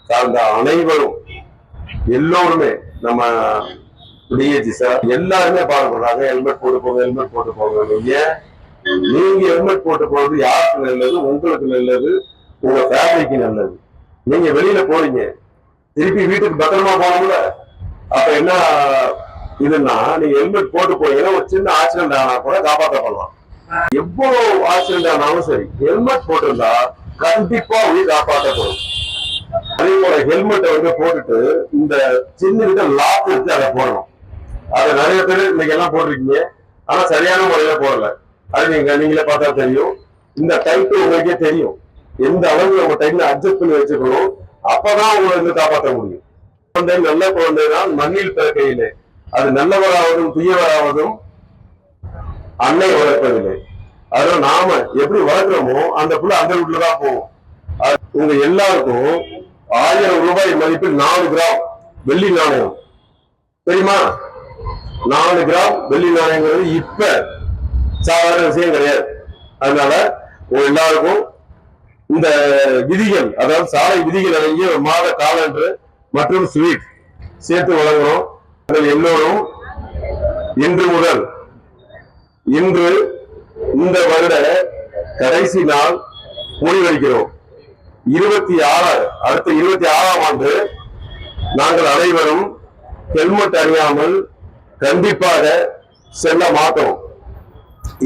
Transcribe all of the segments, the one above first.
சார்ந்த அனைவரும் எல்லோருமே நம்ம டிஏஜி சார் எல்லாருமே பாடுபடுறாங்க. ஹெல்மெட் போட்டு போங்க, ஹெல்மெட் போட்டு போங்க. ஏன் நீங்க ஹெல்மெட் போட்டு போறது யாருக்கு நல்லது? உங்களுக்கு நல்லது, உங்க ஃபேமிலிக்கு நல்லது. நீங்க வெளியில போறீங்க, திருப்பி வீட்டுக்கு பத்திரமா போகணும்ல. அப்ப என்ன இதுன்னா, நீங்க ஹெல்மெட் போட்டு போறீங்கன்னா ஒரு சின்ன ஆக்சிடென்ட் ஆனா கூட காப்பாற்றப்படலாம். எவ்வளவு ஆக்சிடென்ட் ஆனாலும் சரி, ஹெல்மெட் போட்டிருந்தா கண்டிப்பா உயிர் காப்பாற்றப்படும். அதே போல ஹெல்மெட்டை போட்டுட்டு இந்த சின்ன லாக் எடுத்து அதை போடணும். அதை நிறைய பேர் இன்னைக்கு எல்லாம் போட்டிருக்கீங்க, ஆனா சரியான முறையில போடல. அது நீங்களே பார்த்தா தெரியும். இந்த டைட் உங்களுக்கே தெரியும் எந்த அளவுக்கு நம்ம டைட்ல அட்ஜஸ்ட் பண்ணி வச்சுக்கணும். அப்பதான் உங்களை காப்பாற்ற முடியும். குழந்தை நல்ல குழந்தைதான் மண்ணில் பிறக்கையிலே, அது நல்லவராவதும் தீயவராவதும் அன்னை வளர்ப்பதில்லை. அதனால நாம எப்படி வளர்க்கிறோமோ அந்த புள்ள அந்த வீட்டுலதான் போகும். உங்க எல்லாருக்கும் 1000 ரூபாய் மதிப்பில் 4 கிராம் வெள்ளி நாணயம் தெரியுமா? 4 கிராம் வெள்ளி நாணயங்கிறது இப்ப சாதாரண விஷயம் கிடையாது. அதனால உங்க எல்லாருக்கும் இந்த விதிகள், அதாவது சாலை விதிகள் அடங்கிய ஒரு மாத காலன்று மற்றும் ஸ்வீட் சேர்த்து வழங்குறோம். எல்லோரும் இன்று முதல், இன்று இந்த வருட கடைசி நாள் முடிவெடுக்கிறோம். 26 அடுத்த 26ஆம் ஆண்டு நாங்கள் அனைவரும் ஹெல்மெட் அணியாமல் கண்டிப்பாக செல்ல மாட்டோம்.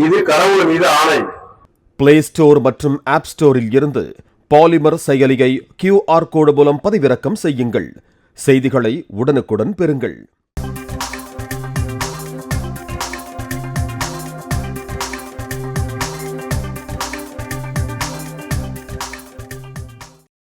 இது கடவுள் மீது ஆணை. பிளே ஸ்டோர் மற்றும் ஆப் ஸ்டோரில் இருந்து பாலிமர் செயலியை QR கோடு மூலம் பதிவிறக்கம் செய்யுங்கள். செய்திகளை உடனுக்குடன் பெறுங்கள்.